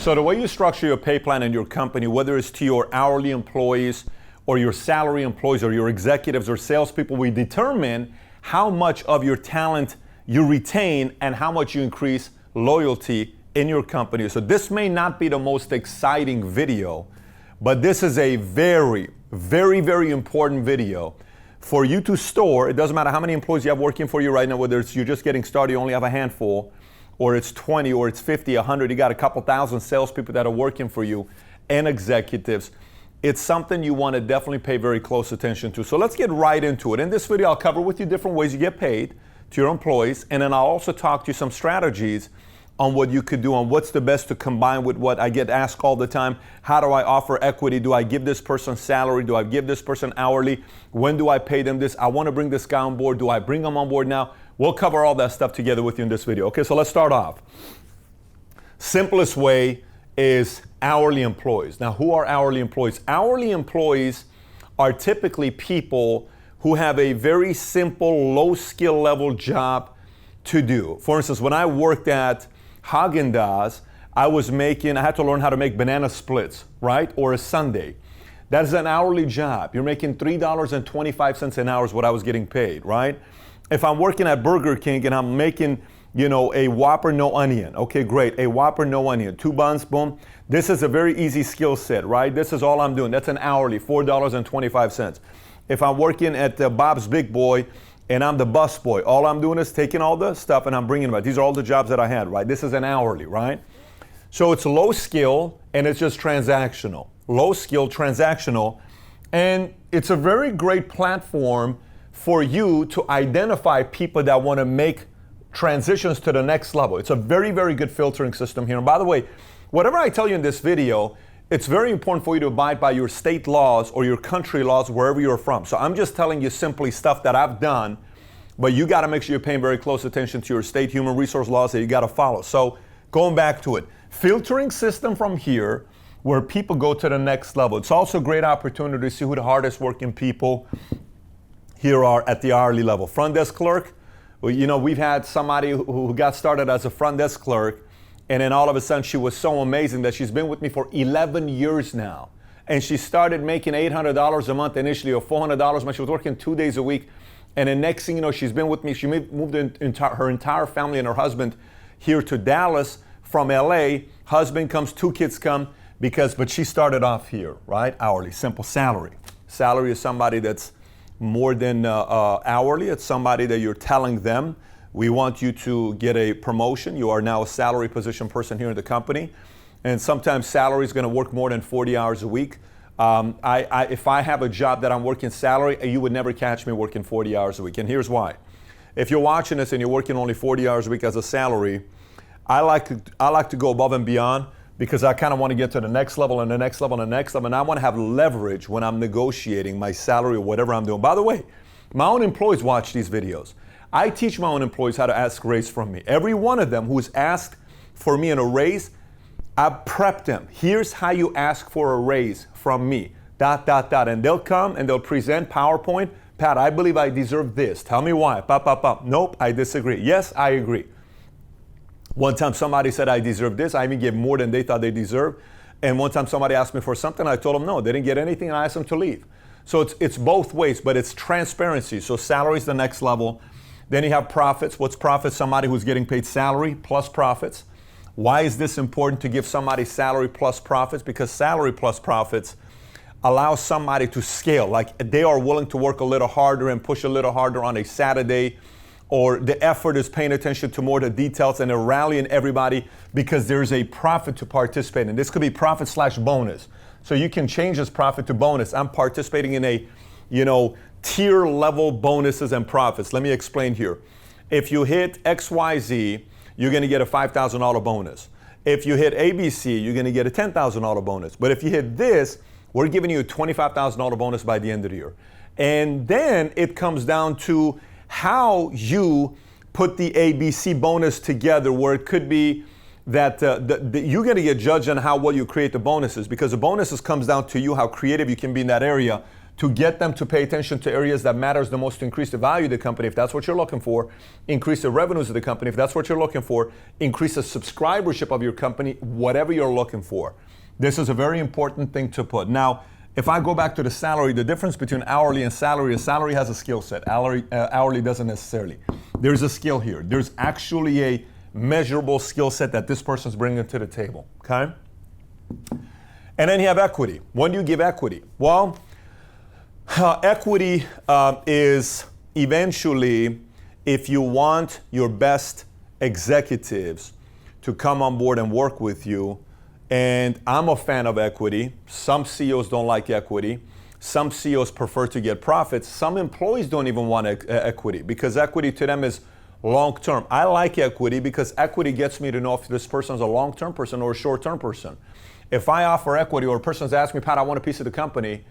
So the way you structure your pay plan in your company, whether it's to your hourly employees or your salary employees or your executives or salespeople, we determine how much of your talent you retain and how much you increase loyalty in your company. So this may not be the most exciting video, but this is a very, very, very important video for you to store. It doesn't matter how many employees you have working for you right now, whether it's you're just getting started, you only have a handful, or it's 20, or it's 50, 100, you got a couple thousand salespeople that are working for you and executives. It's something you want to definitely pay very close attention to. So let's get right into it. In this video, I'll cover with you different ways you get paid to your employees, and then I'll also talk to you some strategies on what you could do, on what's the best to combine with what I get asked all the time. How do I offer equity? Do I give this person salary? Do I give this person hourly? When do I pay them this? I want to bring this guy on board. Do I bring him on board now? We'll cover all that stuff together with you in this video. Okay, so let's start off. Simplest way is hourly employees. Now, who are hourly employees? Hourly employees are typically people who have a very simple, low skill level job to do. For instance, when I worked at Haagen-Dazs, I had to learn how to make banana splits, right? Or a sundae. That is an hourly job. You're making $3.25 an hour is what I was getting paid, right? If I'm working at Burger King and I'm making, a Whopper no onion, okay, great, a Whopper no onion, 2 buns, boom. This is a very easy skill set, right? This is all I'm doing. That's an hourly, $4.25. If I'm working at Bob's Big Boy and I'm the bus boy, all I'm doing is taking all the stuff and I'm bringing them out. These are all the jobs that I had, right? This is an hourly, right? So it's low skill and it's just transactional. Low skill, transactional, and it's a very great platform for you to identify people that want to make transitions to the next level. It's a very, very good filtering system here. And by the way, whatever I tell you in this video, it's very important for you to abide by your state laws or your country laws wherever you're from. So I'm just telling you simply stuff that I've done, but you got to make sure you're paying very close attention to your state human resource laws that you got to follow. So going back to it, filtering system from here where people go to the next level. It's also a great opportunity to see who the hardest working people here are at the hourly level. Front desk clerk, well, we've had somebody who got started as a front desk clerk, and then all of a sudden she was so amazing that she's been with me for 11 years now. And she started making $800 a month initially, or $400 a month. She was working 2 days a week. And then next thing you know, she's been with me. She moved her entire family and her husband here to Dallas from LA. Husband comes, 2 kids come, but she started off here, right? Hourly, simple salary. Salary is somebody that's more than hourly. It's somebody that you're telling them, we want you to get a promotion. You are now a salary position person here in the company. And sometimes salary is going to work more than 40 hours a week. If I have a job that I'm working salary, you would never catch me working 40 hours a week. And here's why. If you're watching this and you're working only 40 hours a week as a salary, I like to go above and beyond, because I kind of want to get to the next level and the next level and the next level. And I want to have leverage when I'm negotiating my salary or whatever I'm doing. By the way, my own employees watch these videos. I teach my own employees how to ask raise from me. Every one of them who's asked for me in a raise, I prep them. Here's how you ask for a raise from me, ... And they'll come and they'll present PowerPoint. Pat, I believe I deserve this. Tell me why. Nope, I disagree. Yes, I agree. One time somebody said I deserve this. I even gave more than they thought they deserved. And one time somebody asked me for something. I told them no, they didn't get anything. And I asked them to leave. So it's both ways, but it's transparency. So salary is the next level. Then you have profits. What's profits? Somebody who's getting paid salary plus profits. Why is this important to give somebody salary plus profits? Because salary plus profits allows somebody to scale. Like they are willing to work a little harder and push a little harder on a Saturday, or the effort is paying attention to more the details and they're rallying everybody because there's a profit to participate in. This could be profit / bonus. So you can change this profit to bonus. I'm participating in a, tier level bonuses and profits. Let me explain here. If you hit XYZ, you're going to get a $5,000 bonus. If you hit ABC, you're going to get a $10,000 bonus. But if you hit this, we're giving you a $25,000 bonus by the end of the year. And then it comes down to how you put the ABC bonus together, where it could be that you're going to get judged on how well you create the bonuses, because the bonuses comes down to you, how creative you can be in that area to get them to pay attention to areas that matters the most to increase the value of the company, if that's what you're looking for, increase the revenues of the company, if that's what you're looking for, increase the subscribership of your company, whatever you're looking for. This is a very important thing to put. Now, if I go back to the salary, the difference between hourly and salary is salary has a skill set. Hourly doesn't necessarily. There's a skill here. There's actually a measurable skill set that this person's bringing to the table, okay? And then you have equity. When do you give equity? Well, equity is eventually, if you want your best executives to come on board and work with you, and I'm a fan of equity. Some CEOs don't like equity. Some CEOs prefer to get profits. Some employees don't even want equity because equity to them is long-term. I like equity because equity gets me to know if this person's a long-term person or a short-term person. If I offer equity or a person's asking me, Pat, I want a piece of the company,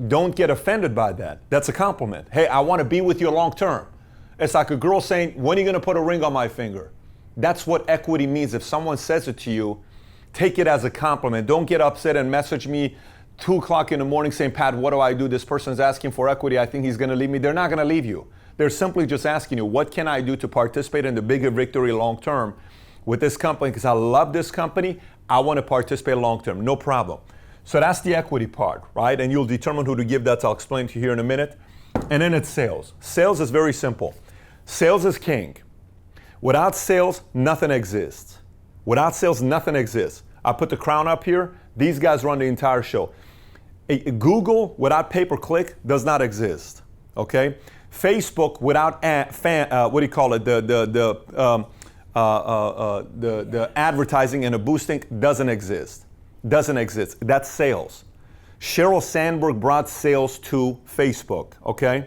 don't get offended by that. That's a compliment. Hey, I want to be with you long-term. It's like a girl saying, when are you going to put a ring on my finger? That's what equity means. If someone says it to you, take it as a compliment. Don't get upset and message me 2 o'clock in the morning saying, Pat, what do I do? This person's asking for equity. I think he's going to leave me. They're not going to leave you. They're simply just asking you, what can I do to participate in the bigger victory long term with this company? Because I love this company. I want to participate long term. No problem. So that's the equity part, right? And you'll determine who to give that. I'll explain to you here in a minute. And then it's sales. Sales is very simple. Sales is king. Without sales, nothing exists. Without sales, nothing exists. I put the crown up here. These guys run the entire show. Google without pay-per-click does not exist. Okay? Facebook without the advertising and the boosting doesn't exist. Doesn't exist. That's sales. Sheryl Sandberg brought sales to Facebook. Okay?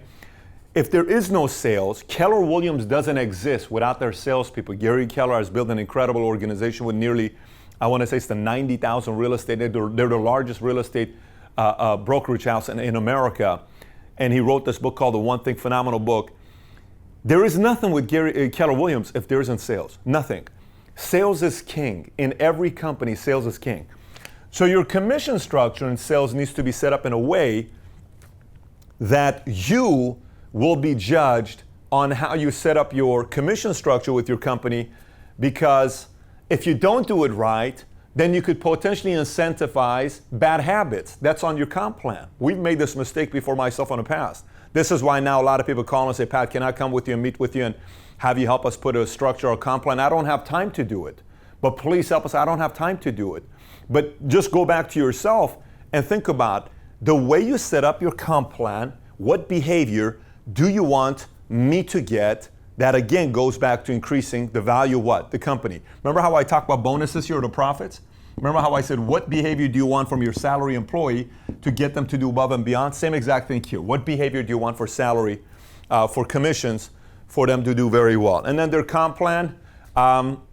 If there is no sales, Keller Williams doesn't exist without their salespeople. Gary Keller has built an incredible organization with nearly, I want to say it's the 90,000 real estate. They're the largest real estate brokerage house in America. And he wrote this book called The One Thing, phenomenal book. There is nothing with Keller Williams if there isn't sales. Nothing. Sales is king. In every company, sales is king. So your commission structure in sales needs to be set up in a way that you will be judged on how you set up your commission structure with your company, because if you don't do it right, then you could potentially incentivize bad habits. That's on your comp plan. We've made this mistake before, myself in the past. This is why now a lot of people call and say, Pat, can I come with you and meet with you and have you help us put a structure or comp plan? I don't have time to do it. But please help us. I don't have time to do it. But just go back to yourself and think about the way you set up your comp plan. What behavior do you want me to get? That again goes back to increasing the value of what? The company. Remember how I talked about bonuses here or the profits? Remember how I said, what behavior do you want from your salary employee to get them to do above and beyond? Same exact thing here. What behavior do you want for salary, for commissions, for them to do very well? And then their comp plan,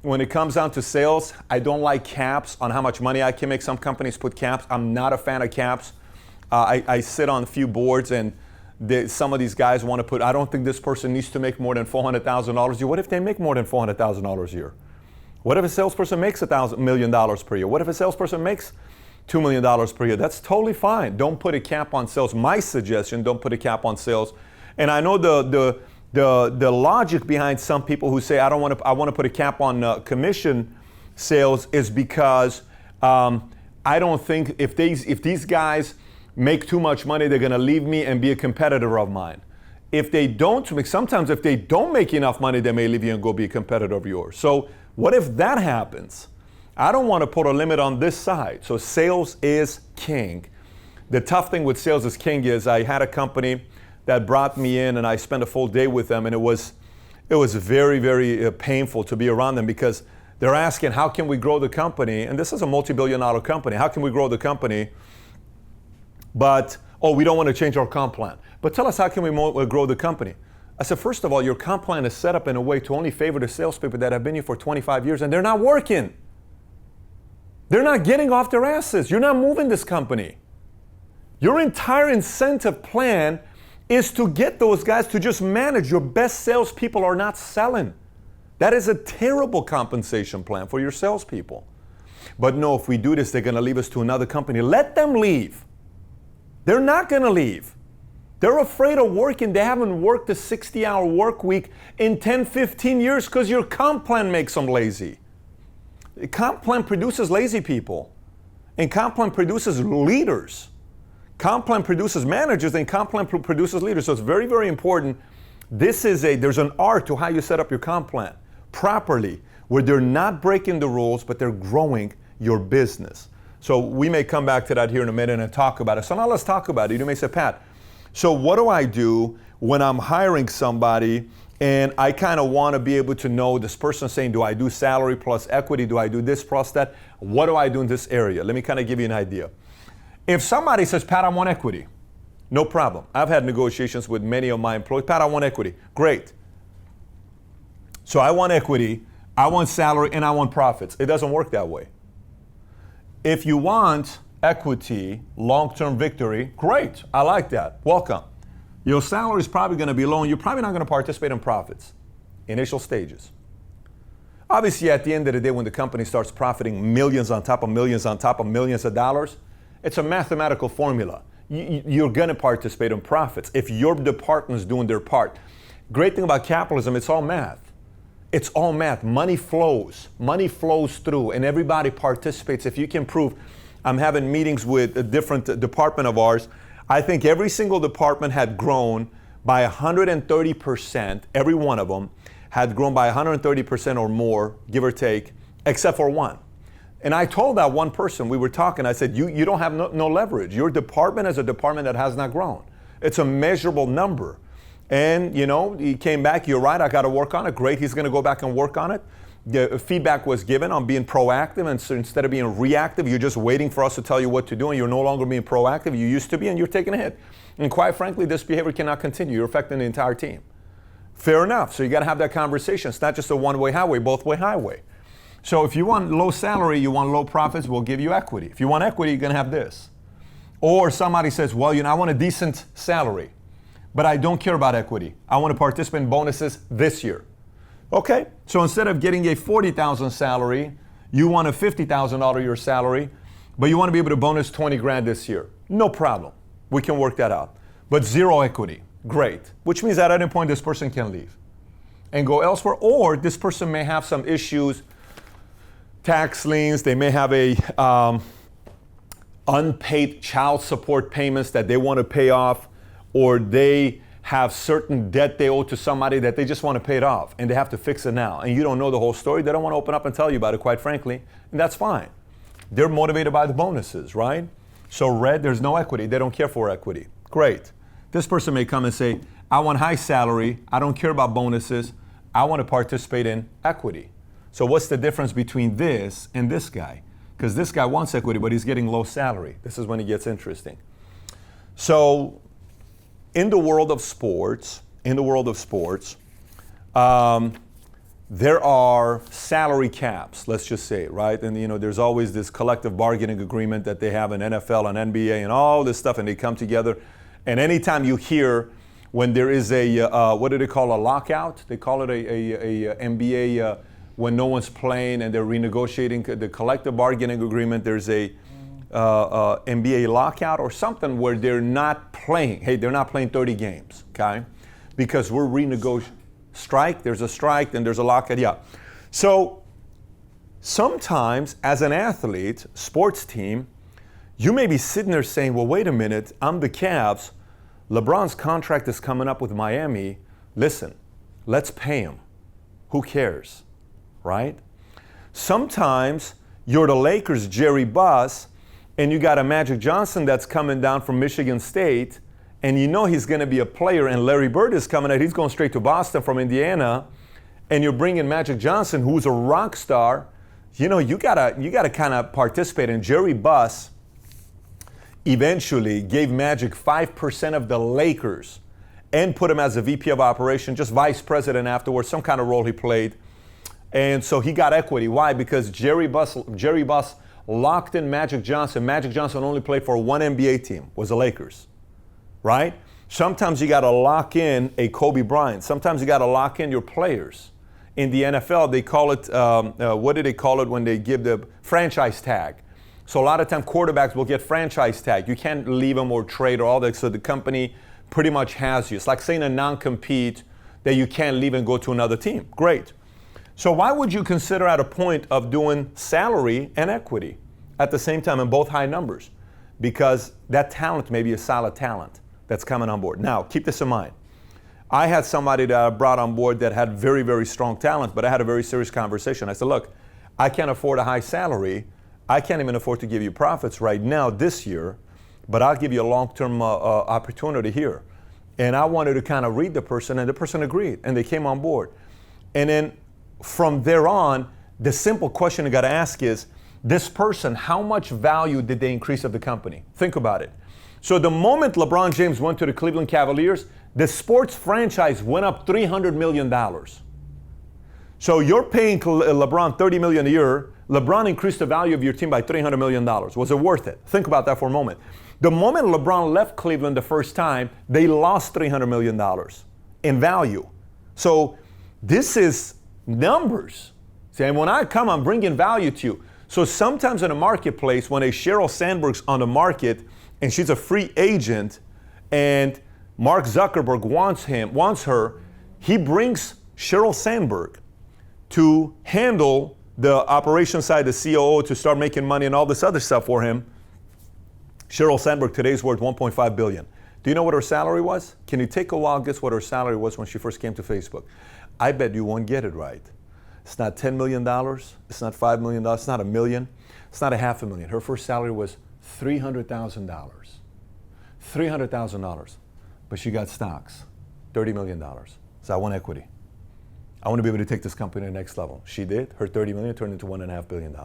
when it comes down to sales, I don't like caps on how much money I can make. Some companies put caps. I'm not a fan of caps. I sit on a few boards and some of these guys want to put, I don't think this person needs to make more than $400,000 a year. What if they make more than $400,000 a year? What if a salesperson makes $1 million per year? What if a salesperson makes $2 million per year? That's totally fine. Don't put a cap on sales. My suggestion, don't put a cap on sales. And I know the logic behind some people who say, I want to put a cap on commission sales is because I don't think if these guys make too much money, they're going to leave me and be a competitor of mine. If they don't make, sometimes if they don't make enough money, they may leave you and go be a competitor of yours. So what if that happens? I don't want to put a limit on this side. So sales is king. The tough thing with sales is king is I had a company that brought me in and I spent a full day with them, and it was very, very painful to be around them because they're asking, how can we grow the company? And this is a multi-billion-dollar company. How can we grow the company? But, we don't want to change our comp plan. But tell us, how can we grow the company? I said, first of all, your comp plan is set up in a way to only favor the salespeople that have been here for 25 years and they're not working. They're not getting off their asses. You're not moving this company. Your entire incentive plan is to get those guys to just manage. Your best salespeople are not selling. That is a terrible compensation plan for your salespeople. But no, if we do this, they're going to leave us to another company. Let them leave. They're not going to leave. They're afraid of working. They haven't worked a 60-hour work week in 10, 15 years because your comp plan makes them lazy. The comp plan produces lazy people. And comp plan produces leaders. Comp plan produces managers, and comp plan produces leaders. So it's very, very important. There's an art to how you set up your comp plan properly, where they're not breaking the rules, but they're growing your business. So we may come back to that here in a minute and talk about it. So now let's talk about it. You may say, Pat, so what do I do when I'm hiring somebody and I kind of want to be able to know this person saying, do I do salary plus equity? Do I do this plus that? What do I do in this area? Let me kind of give you an idea. If somebody says, Pat, I want equity, no problem. I've had negotiations with many of my employees. Pat, I want equity. Great. So I want equity, I want salary, and I want profits. It doesn't work that way. If you want equity, long-term victory, great. I like that. Welcome. Your salary is probably going to be low, and you're probably not going to participate in profits. Initial stages. Obviously, at the end of the day, when the company starts profiting millions on top of millions on top of millions of dollars, it's a mathematical formula. You're going to participate in profits if your department is doing their part. Great thing about capitalism, it's all math. It's all math. Money flows. Money flows through, and everybody participates. If you can prove, I'm having meetings with a different department of ours. I think every single department had grown by 130%. Every one of them had grown by 130% or more, give or take, except for one. And I told that one person, we were talking, I said, you don't have no leverage. Your department is a department that has not grown. It's a measurable number. And, he came back, you're right, I got to work on it. Great, he's going to go back and work on it. The feedback was given on being proactive, and so instead of being reactive, you're just waiting for us to tell you what to do, and you're no longer being proactive. You used to be, and you're taking a hit. And quite frankly, this behavior cannot continue. You're affecting the entire team. Fair enough. So you got to have that conversation. It's not just a one-way highway, both-way highway. So if you want low salary, you want low profits, we'll give you equity. If you want equity, you're going to have this. Or somebody says, well, I want a decent salary, but I don't care about equity. I want to participate in bonuses this year. Okay, so instead of getting a $40,000 salary, you want a $50,000 year salary, but you want to be able to bonus 20 grand this year. No problem. We can work that out. But zero equity. Great. Which means that at any point this person can leave and go elsewhere, or this person may have some issues, tax liens, they may have a unpaid child support payments that they want to pay off, or they have certain debt they owe to somebody that they just want to pay it off and they have to fix it now. And you don't know the whole story. They don't want to open up and tell you about it, quite frankly. And that's fine. They're motivated by the bonuses, right? So red, there's no equity. They don't care for equity. Great. This person may come and say, I want high salary. I don't care about bonuses. I want to participate in equity. So what's the difference between this and this guy? Because this guy wants equity, but he's getting low salary. This is when it gets interesting. So in the world of sports, there are salary caps, let's just say, right? And there's always this collective bargaining agreement that they have in NFL and NBA and all this stuff, and they come together. And anytime you hear when there is a, what do they call a lockout? They call it a NBA when no one's playing and they're renegotiating the collective bargaining agreement. There's a NBA lockout or something where they're not playing. Hey, they're not playing 30 games, okay? Because we're renegotiating. Strike, there's a strike, then there's a lockout, yeah. So sometimes as an athlete, sports team, you may be sitting there saying, well, wait a minute, I'm the Cavs. LeBron's contract is coming up with Miami. Listen, let's pay him. Who cares, right? Sometimes you're the Lakers' Jerry Buss, and you got a Magic Johnson that's coming down from Michigan State, and you know he's going to be a player, and Larry Bird is coming out. He's going straight to Boston from Indiana, and you're bringing Magic Johnson, who's a rock star. You gotta kind of participate. And Jerry Buss eventually gave Magic 5% of the Lakers and put him as a VP of operation, just vice president afterwards, some kind of role he played. And so he got equity. Why? Because Jerry Buss locked in Magic Johnson. Magic Johnson only played for one NBA team, was the Lakers. Right? Sometimes you got to lock in a Kobe Bryant. Sometimes you got to lock in your players. In the NFL, they call it, what do they call it when they give the franchise tag? So a lot of times quarterbacks will get franchise tag. You can't leave them or trade or all that. So the company pretty much has you. It's like saying a non-compete that you can't leave and go to another team. Great. So why would you consider at a point of doing salary and equity at the same time in both high numbers? Because that talent may be a solid talent that's coming on board. Now, keep this in mind. I had somebody that I brought on board that had very, very strong talent, but I had a very serious conversation. I said, look, I can't afford a high salary. I can't even afford to give you profits right now this year, but I'll give you a long-term opportunity here. And I wanted to kind of read the person, and the person agreed, and they came on board. And then from there on, the simple question you got to ask is, this person, how much value did they increase of the company? Think about it. So the moment LeBron James went to the Cleveland Cavaliers, the sports franchise went up $300 million. So you're paying LeBron $30 million a year. LeBron increased the value of your team by $300 million. Was it worth it? Think about that for a moment. The moment LeBron left Cleveland the first time, they lost $300 million in value. So this is numbers. See, and when I come, I'm bringing value to you. So sometimes in a marketplace, when a Sheryl Sandberg's on the market and she's a free agent and Mark Zuckerberg wants her, he brings Sheryl Sandberg to handle the operation side, the COO, to start making money and all this other stuff for him. Sheryl Sandberg today is worth $1.5 billion. Do you know what her salary was? Can you take a wild guess what her salary was when she first came to Facebook? I bet you won't get it right. It's not $10 million. It's not $5 million. It's not $1 million. It's not $500,000. Her first salary was $300,000. $300,000. But she got stocks, $30 million. So I want equity. I want to be able to take this company to the next level. She did. Her $30 million turned into $1.5 billion,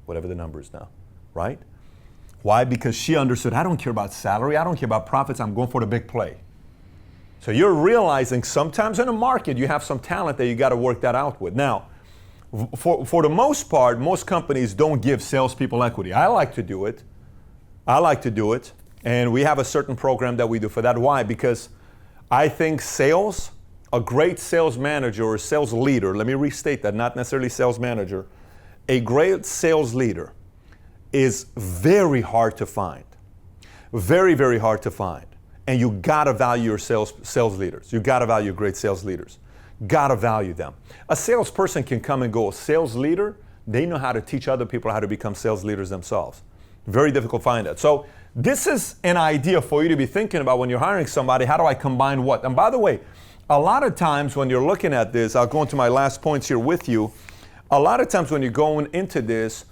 whatever the number is now, right? Why? Because she understood, I don't care about salary. I don't care about profits. I'm going for the big play. So you're realizing sometimes in a market, you have some talent that you got to work that out with. Now, for the most part, most companies don't give salespeople equity. I like to do it. And we have a certain program that we do for that. Why? Because I think sales, a great sales manager or sales leader, let me restate that, not necessarily sales manager, a great sales leader is very hard to find. Very, very hard to find. And you gotta value your sales leaders. You gotta value great sales leaders. Gotta value them. A salesperson can come and go. A sales leader, they know how to teach other people how to become sales leaders themselves. Very difficult to find that. So this is an idea for you to be thinking about when you're hiring somebody. How do I combine what? And by the way, a lot of times when you're looking at this, I'll go into my last points here with you. A lot of times when you're going into this,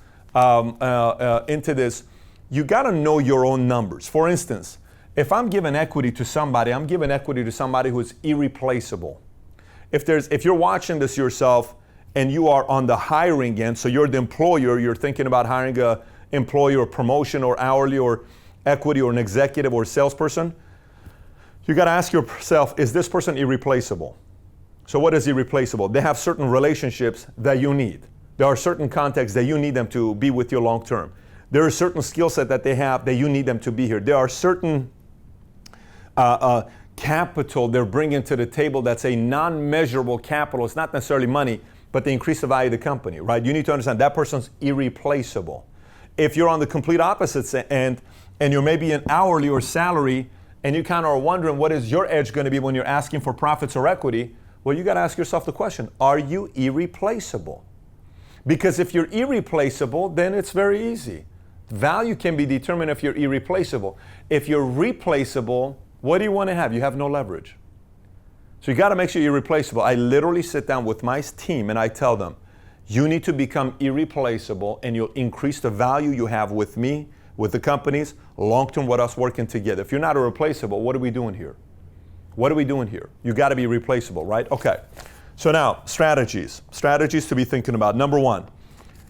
you gotta know your own numbers. For instance, if I'm giving equity to somebody, I'm giving equity to somebody who is irreplaceable. If you're watching this yourself and you are on the hiring end, so you're the employer, you're thinking about hiring a employee or promotion or hourly or equity or an executive or salesperson, you got to ask yourself, is this person irreplaceable? So what is irreplaceable? They have certain relationships that you need. There are certain contexts that you need them to be with you long term. There are certain skill set that they have that you need them to be here. There are certain capital they're bringing to the table that's a non-measurable capital. It's not necessarily money, but they increase the value of the company, right? You need to understand that person's irreplaceable. If you're on the complete opposite end and you're maybe an hourly or salary and you kind of are wondering what is your edge going to be when you're asking for profits or equity, well, you got to ask yourself the question, are you irreplaceable? Because if you're irreplaceable, then it's very easy. Value can be determined if you're irreplaceable. If you're replaceable, what do you want to have? You have no leverage. So you got to make sure you're replaceable. I literally sit down with my team and I tell them, you need to become irreplaceable and you'll increase the value you have with me, with the companies, long-term with us working together. If you're not irreplaceable, what are we doing here? What are we doing here? You got to be replaceable, right? Okay. So now, strategies. Strategies to be thinking about. Number one,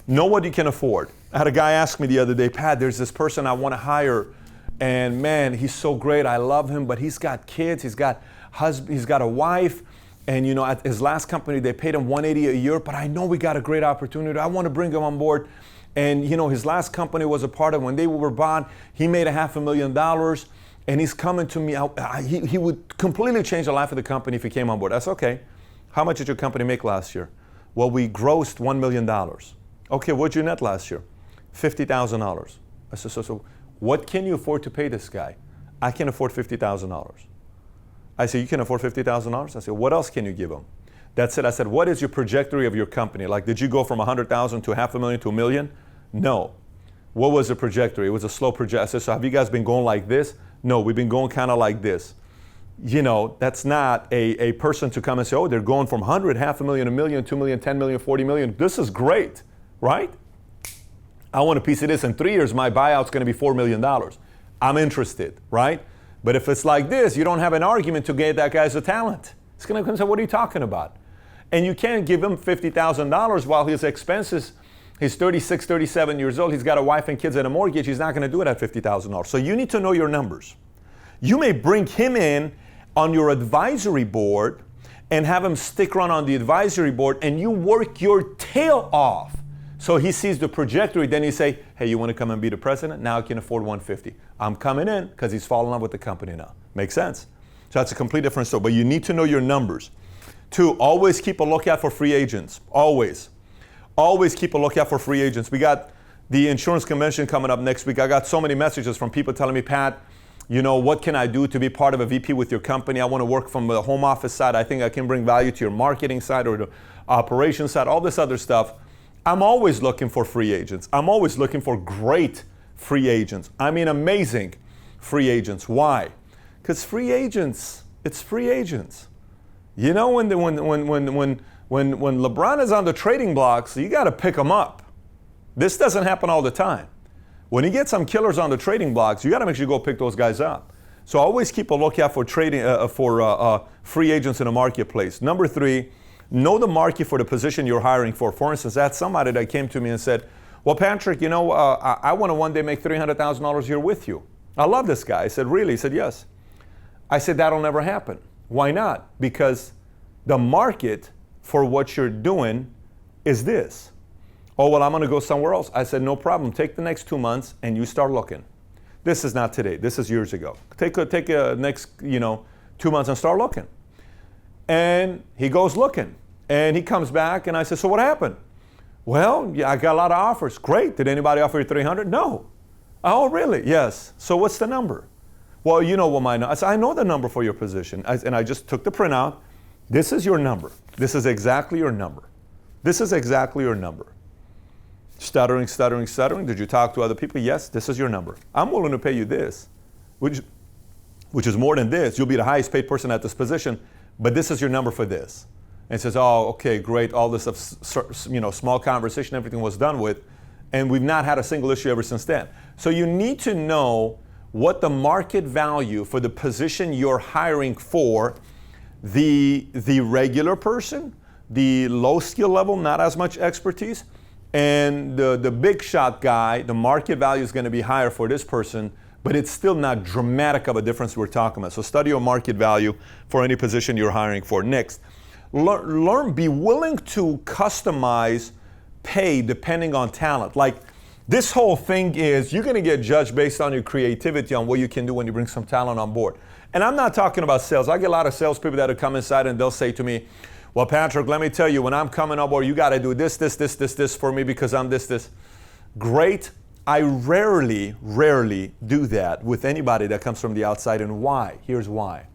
know what you can afford. I had a guy ask me the other day, Pat, there's this person I want to hire, and man, he's so great. I love him, but he's got kids, he's got a wife, and you know, at his last company, they paid him $180 a year, but I know we got a great opportunity. I want to bring him on board. And you know, his last company was a part of when they were bought, he made $500,000, and he's coming to me. He would completely change the life of the company if he came on board. That's okay. How much did your company make last year? Well, we grossed $1 million. Okay, what'd you net last year? $50,000. I said, so what can you afford to pay this guy? I can afford $50,000. I said, you can afford $50,000? I said, what else can you give them? That's it. I said, what is your trajectory of your company? Like, did you go from 100,000 to $500,000 to $1 million? No. What was the trajectory? It was a slow trajectory. I said, so have you guys been going like this? No, we've been going kind of like this. You know, that's not a person to come and say, oh, they're going from 100, $500,000, $1 million, $2 million, $10 million, $40 million. This is great, right? I want a piece of this. In 3 years, my buyout's going to be $4 million. I'm interested, right? But if it's like this, you don't have an argument to get that guy's a talent. It's going to come and say, what are you talking about? And you can't give him $50,000 while his expenses, he's 36, 37 years old, he's got a wife and kids and a mortgage, he's not going to do it at $50,000. So you need to know your numbers. You may bring him in on your advisory board and have him stick around on the advisory board and you work your tail off. So he sees the trajectory, then you say, hey, you want to come and be the president? Now I can afford $150. I'm coming in because he's falling in love with the company now. Makes sense? So that's a complete different story, but you need to know your numbers. 2, always keep a lookout for free agents. Always. Always keep a lookout for free agents. We got the insurance convention coming up next week. I got so many messages from people telling me, Pat, you know, what can I do to be part of a VP with your company? I want to work from the home office side. I think I can bring value to your marketing side or the operations side, all this other stuff. I'm always looking for free agents. I'm always looking for great free agents. I mean, amazing free agents. Why? Because free agents, it's free agents. You know, when LeBron is on the trading blocks, you got to pick him up. This doesn't happen all the time. When you get some killers on the trading blocks, you got to make sure you go pick those guys up. So always keep a lookout for free agents in the marketplace. Number 3, know the market for the position you're hiring for. For instance, I had somebody that came to me and said, well, Patrick, you know, I want to one day make $300,000 a year with you. I love this guy. I said, really? He said, yes. I said, that'll never happen. Why not? Because the market for what you're doing is this. Oh, well, I'm going to go somewhere else. I said, no problem. Take the next 2 months and you start looking. This is not today. This is years ago. Take a next, 2 months and start looking. And he goes looking. And he comes back and I said, so what happened? Well, yeah, I got a lot of offers. Great. Did anybody offer you $300? No. Oh, really? Yes. So what's the number? Well, you know what my number. I said, I know the number for your position. And I just took the printout. This is your number. This is exactly your number. This is exactly your number. Stuttering. Did you talk to other people? Yes, this is your number. I'm willing to pay you this, which is more than this. You'll be the highest paid person at this position, but this is your number for this. And says, oh, okay, great. All this stuff, small conversation, everything was done with, and we've not had a single issue ever since then. So you need to know what the market value for the position you're hiring for, the regular person, the low skill level, not as much expertise, and the big shot guy, the market value is going to be higher for this person, but it's still not dramatic of a difference we're talking about. So study your market value for any position you're hiring for. Next, be willing to customize pay depending on talent. Like, this whole thing is you're going to get judged based on your creativity on what you can do when you bring some talent on board. And I'm not talking about sales. I get a lot of salespeople that will come inside and they'll say to me, well, Patrick, let me tell you, when I'm coming on board, you got to do this for me because I'm this. Great. I rarely do that with anybody that comes from the outside. And why? Here's why.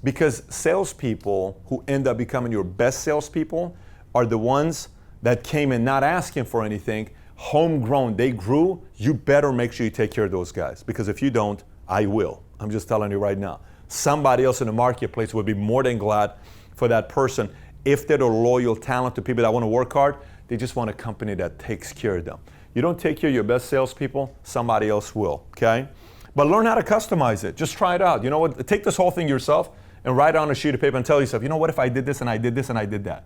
Because salespeople who end up becoming your best salespeople are the ones that came in not asking for anything, homegrown. They grew. You better make sure you take care of those guys. Because if you don't, I will. I'm just telling you right now. Somebody else in the marketplace would be more than glad for that person if they're a loyal talent to people that want to work hard. They just want a company that takes care of them. You don't take care of your best salespeople, somebody else will, okay? But learn how to customize it. Just try it out. You know what? Take this whole thing yourself and write it on a sheet of paper and tell yourself, you know what, if I did this and I did this and I did that?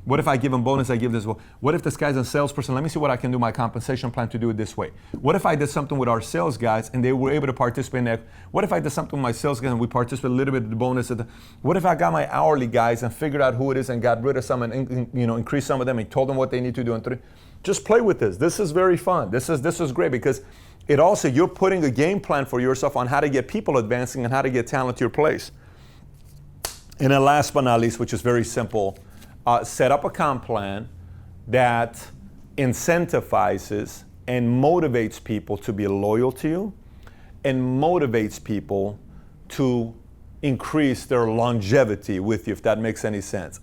What if I give them bonus, I give this? What if this guy's a salesperson? Let me see what I can do my compensation plan to do it this way. What if I did something with our sales guys and they were able to participate in that? What if I did something with my sales guys and we participated a little bit of the bonus? What if I got my hourly guys and figured out who it is and got rid of some and increased some of them and told them what they need to do? Just play with this. This is very fun. This is great because it also, you're putting a game plan for yourself on how to get people advancing and how to get talent to your place. And then last but not least, which is very simple, set up a comp plan that incentivizes and motivates people to be loyal to you and motivates people to increase their longevity with you, if that makes any sense.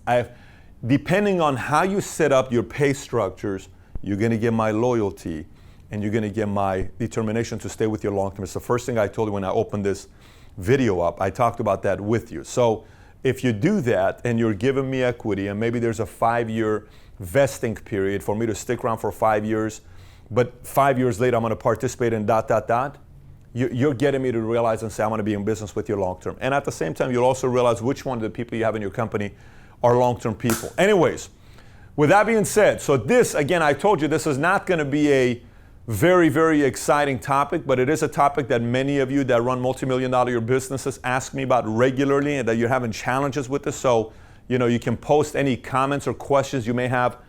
Depending on how you set up your pay structures, you're going to get my loyalty and you're going to get my determination to stay with you long term. It's the first thing I told you when I opened this video up. I talked about that with you. So if you do that and you're giving me equity, and maybe there's a 5-year vesting period for me to stick around for 5 years, but 5 years later I'm going to participate in ... You're getting me to realize and say, I want to be in business with you long term. And at the same time, you'll also realize which one of the people you have in your company are long-term people. Anyways, with that being said, so this, again, I told you this is not going to be a very, very exciting topic, but it is a topic that many of you that run multi-million-dollar businesses ask me about regularly, and that you're having challenges with this. So, you can post any comments or questions you may have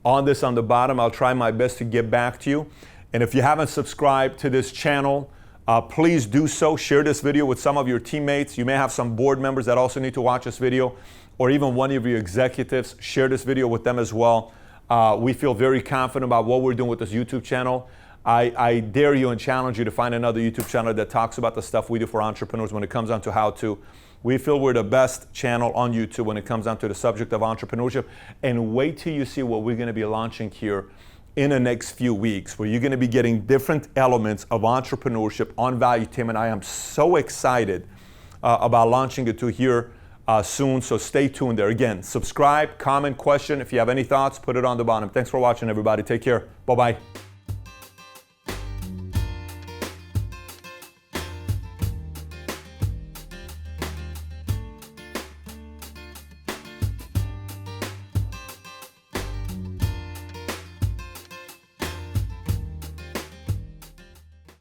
on this on the bottom. I'll try my best to get back to you. And if you haven't subscribed to this channel, please do so. Share this video with some of your teammates. You may have some board members that also need to watch this video, or even one of your executives. Share this video with them as well. We feel very confident about what we're doing with this YouTube channel. I dare you and challenge you to find another YouTube channel that talks about the stuff we do for entrepreneurs when it comes down to how to. We feel we're the best channel on YouTube when it comes down to the subject of entrepreneurship. And wait till you see what we're going to be launching here in the next few weeks, where you're going to be getting different elements of entrepreneurship on Valuetainment. I am so excited about launching it to here soon, so stay tuned there. Again, subscribe, comment, question. If you have any thoughts, put it on the bottom. Thanks for watching, everybody. Take care. Bye-bye.